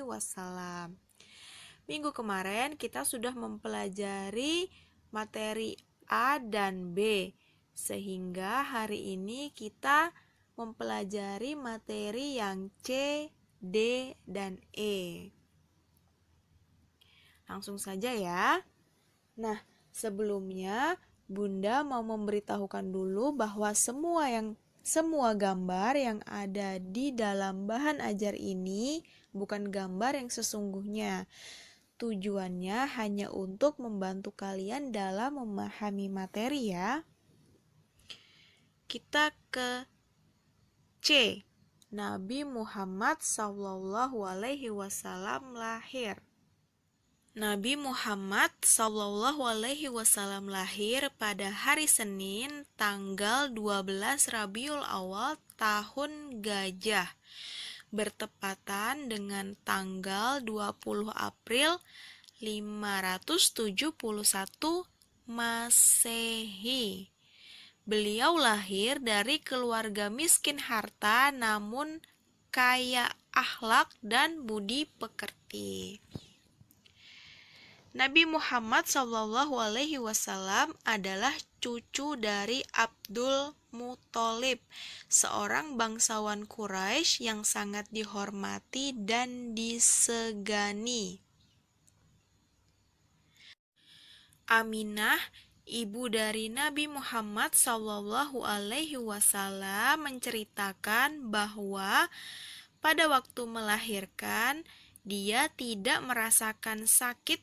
wasallam. Minggu kemarin kita sudah mempelajari materi A dan B, sehingga hari ini kita mempelajari materi yang C, D, dan E. Langsung saja ya. Nah, sebelumnya Bunda mau memberitahukan dulu bahwa semua gambar yang ada di dalam bahan ajar ini bukan gambar yang sesungguhnya. Tujuannya hanya untuk membantu kalian dalam memahami materi ya. Kita ke C. Nabi Muhammad SAW lahir. Nabi Muhammad SAW lahir pada hari Senin tanggal 12 Rabiul Awal tahun Gajah, bertepatan dengan tanggal 20 April 571 Masehi. Beliau lahir dari keluarga miskin harta namun kaya akhlak dan budi pekerti. Nabi Muhammad SAW adalah cucu dari Abdul Muthalib, seorang bangsawan Quraisy yang sangat dihormati dan disegani. Aminah, ibu dari Nabi Muhammad SAW, menceritakan bahwa pada waktu melahirkan dia tidak merasakan sakit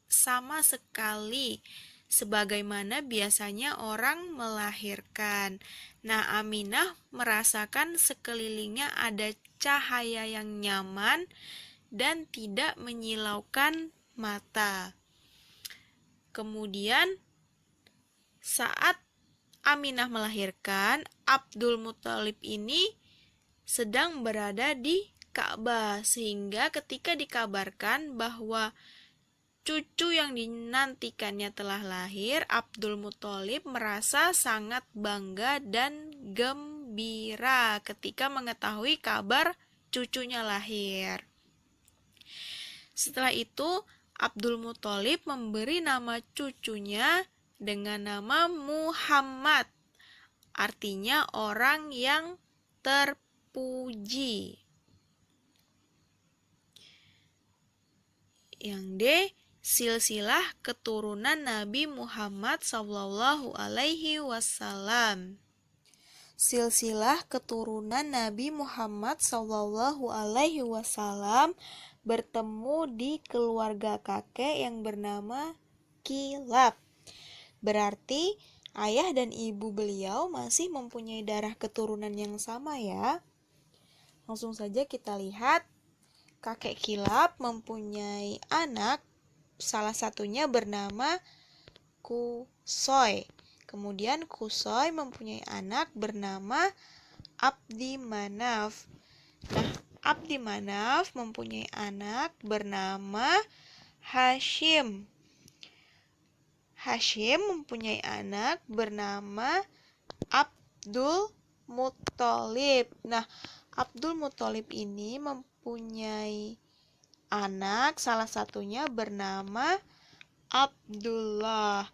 sama sekali, sebagaimana biasanya orang melahirkan. Nah, Aminah merasakan sekelilingnya ada cahaya yang nyaman dan tidak menyilaukan mata. Kemudian, saat Aminah melahirkan, Abdul Muthalib ini sedang berada di Ka'bah, sehingga ketika dikabarkan bahwa cucu yang dinantikannya telah lahir, Abdul Muthalib merasa sangat bangga dan gembira ketika mengetahui kabar cucunya lahir. Setelah itu, Abdul Muthalib memberi nama cucunya dengan nama Muhammad, artinya orang yang terpuji. Yang D, silsilah keturunan Nabi Muhammad SAW. Silsilah keturunan Nabi Muhammad SAW bertemu di keluarga kakek yang bernama Kilab. Berarti ayah dan ibu beliau masih mempunyai darah keturunan yang sama ya. Langsung saja kita lihat. Kakek Kilab mempunyai anak, salah satunya bernama Qusay. Kemudian Qusay mempunyai anak bernama Abdi Manaf. Nah, Abdi Manaf mempunyai anak bernama Hashim. Hashim mempunyai anak bernama Abdul Muthalib. Nah, Abdul Muthalib ini mempunyai anak, salah satunya bernama Abdullah.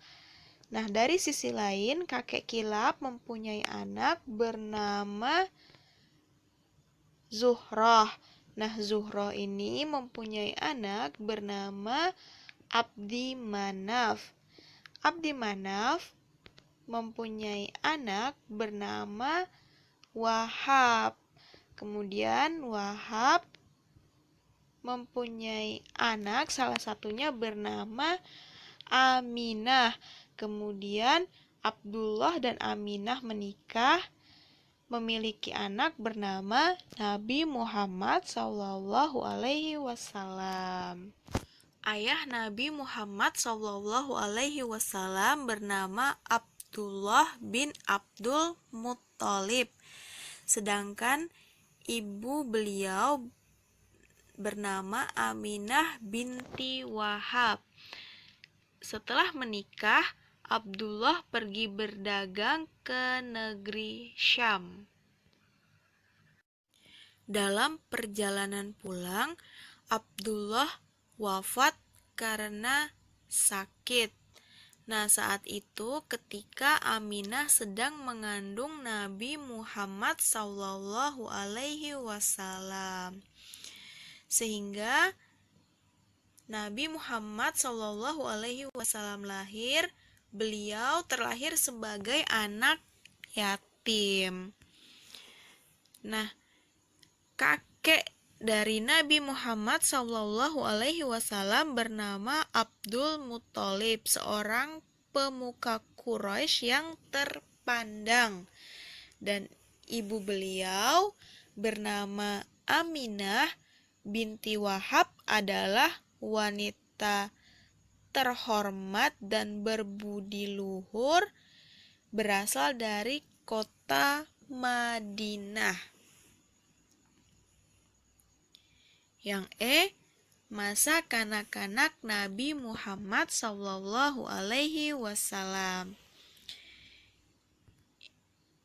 Nah, dari sisi lain, kakek Kilab mempunyai anak bernama Zuhrah. Nah, Zuhrah ini mempunyai anak bernama Abdi Manaf. Abdi Manaf mempunyai anak bernama Wahab. Kemudian Wahab mempunyai anak, salah satunya bernama Aminah. Kemudian Abdullah dan Aminah menikah, memiliki anak bernama Nabi Muhammad SAW. Ayah Nabi Muhammad SAW bernama Abdullah bin Abdul Muthalib, sedangkan ibu beliau bernama Aminah binti Wahab. Setelah menikah, Abdullah pergi berdagang ke negeri Syam. Dalam perjalanan pulang, Abdullah wafat karena sakit. Nah, saat itu ketika Aminah sedang mengandung Nabi Muhammad Sallallahu Alaihi Wasallam, sehingga Nabi Muhammad Sallallahu Alaihi Wasallam lahir, beliau terlahir sebagai anak yatim. Nah, kakek dari Nabi Muhammad Sallallahu Alaihi Wasallam bernama Abdul Muthalib, seorang pemuka Quraisy yang terpandang, dan ibu beliau bernama Aminah binti Wahab adalah wanita terhormat dan berbudi luhur berasal dari kota Madinah. Yang masa kanak-kanak Nabi Muhammad Sallallahu Alaihi Wasallam.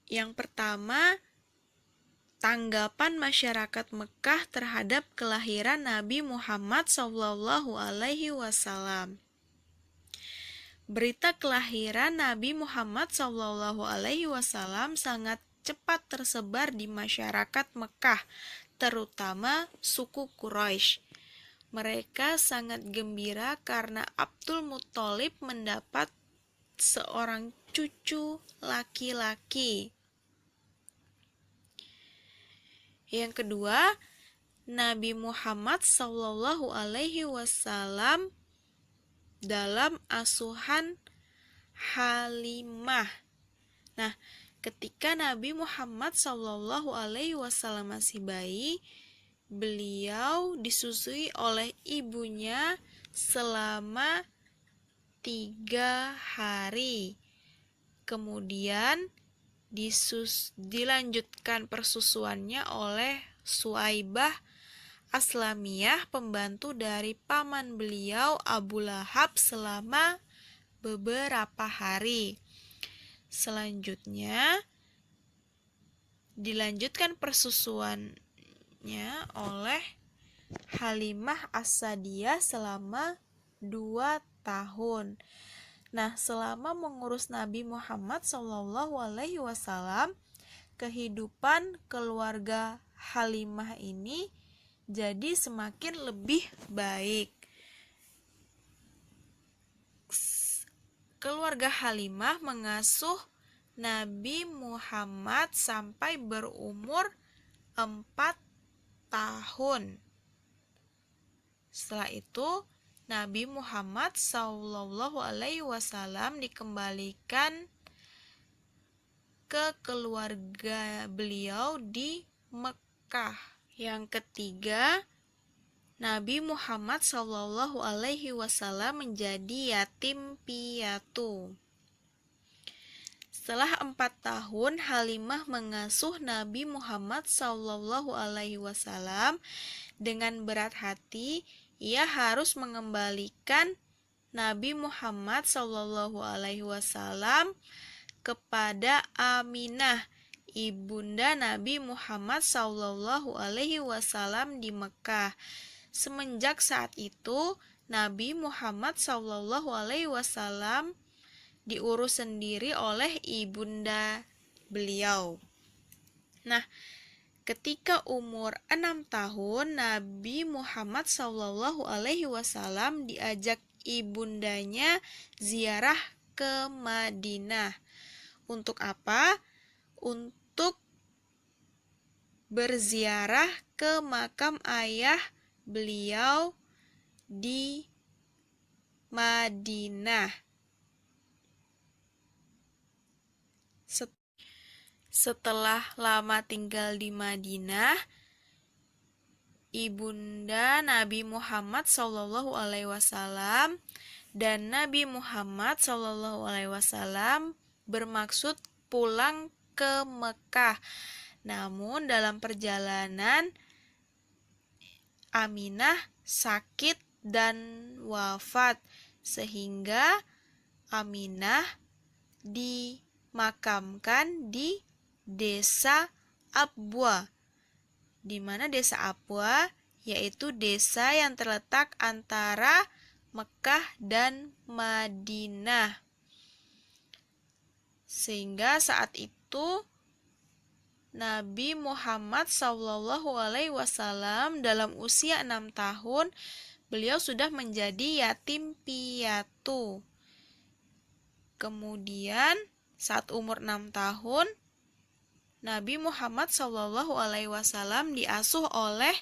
Yang pertama, tanggapan masyarakat Mekah terhadap kelahiran Nabi Muhammad Sallallahu Alaihi Wasallam. Berita kelahiran Nabi Muhammad Sallallahu Alaihi Wasallam sangat cepat tersebar di masyarakat Mekah, terutama suku Quraisy. Mereka sangat gembira karena Abdul Muthalib mendapat seorang cucu laki-laki. Yang kedua, Nabi Muhammad Sallallahu Alaihi Wasallam dalam asuhan Halimah. Nah, ketika Nabi Muhammad Sallallahu Alaihi Wasallam masih bayi, beliau disusui oleh ibunya selama 3 hari. Kemudian dilanjutkan persusuannya oleh Suaibah Aslamiyah, pembantu dari paman beliau Abu Lahab, selama beberapa hari. Selanjutnya dilanjutkan persusuannya oleh Halimah As-Sadiyah selama 2 tahun. Nah, selama mengurus Nabi Muhammad Sallallahu Alaihi Wasallam, kehidupan keluarga Halimah ini jadi semakin lebih baik. Keluarga Halimah mengasuh Nabi Muhammad sampai berumur 4 tahun. Setelah itu, Nabi Muhammad Sallallahu Alaihi Wasallam dikembalikan ke keluarga beliau di Mekah. Yang ketiga, Nabi Muhammad Sallallahu Alaihi Wasallam menjadi yatim piatu. Setelah 4 tahun Halimah mengasuh Nabi Muhammad Sallallahu Alaihi Wasallam dengan berat hati, ia harus mengembalikan Nabi Muhammad Sallallahu Alaihi Wasallam kepada Aminah, ibunda Nabi Muhammad Sallallahu Alaihi Wasallam di Mekah. Semenjak saat itu, Nabi Muhammad Sallallahu Alaihi Wasallam diurus sendiri oleh ibunda beliau. Nah, ketika umur 6 tahun, Nabi Muhammad Sallallahu Alaihi Wasallam diajak ibundanya ziarah ke Madinah. Untuk apa? Untuk berziarah ke makam ayah beliau di Madinah. Setelah lama tinggal di Madinah, ibunda Nabi Muhammad Sallallahu Alaihi Wasallam dan Nabi Muhammad Sallallahu Alaihi Wasallam bermaksud pulang ke Mekah. Namun dalam perjalanan Aminah sakit dan wafat, sehingga Aminah dimakamkan di desa Abwa. Di mana desa Abwa yaitu desa yang terletak antara Mekah dan Madinah. Sehingga saat itu Nabi Muhammad SAW dalam usia 6 tahun, beliau sudah menjadi yatim piatu. Kemudian saat umur 6 tahun, Nabi Muhammad SAW diasuh oleh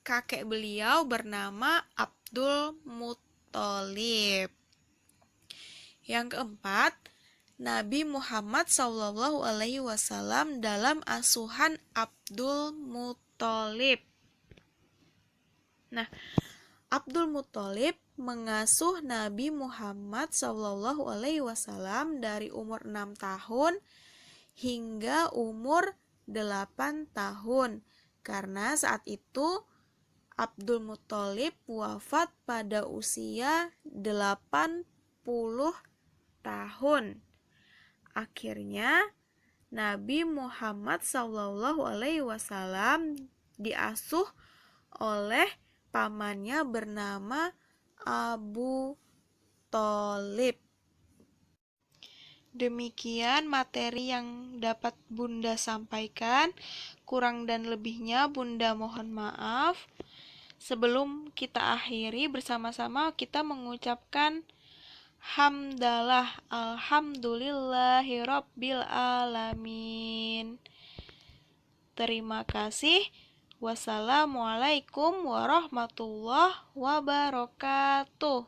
kakek beliau bernama Abdul Muthalib. Yang keempat, Nabi Muhammad SAW dalam asuhan Abdul Muthalib. Nah, Abdul Muthalib mengasuh Nabi Muhammad SAW dari umur 6 tahun hingga umur 8 tahun. Karena saat itu Abdul Muthalib wafat pada usia 80 tahun. Akhirnya Nabi Muhammad SAW diasuh oleh pamannya bernama Abu Thalib. Demikian materi yang dapat Bunda sampaikan. Kurang dan lebihnya Bunda mohon maaf. Sebelum kita akhiri bersama-sama, kita mengucapkan hamdalah, alhamdulillahirabbil alamin. Terima kasih. Wassalamualaikum warahmatullahi wabarakatuh.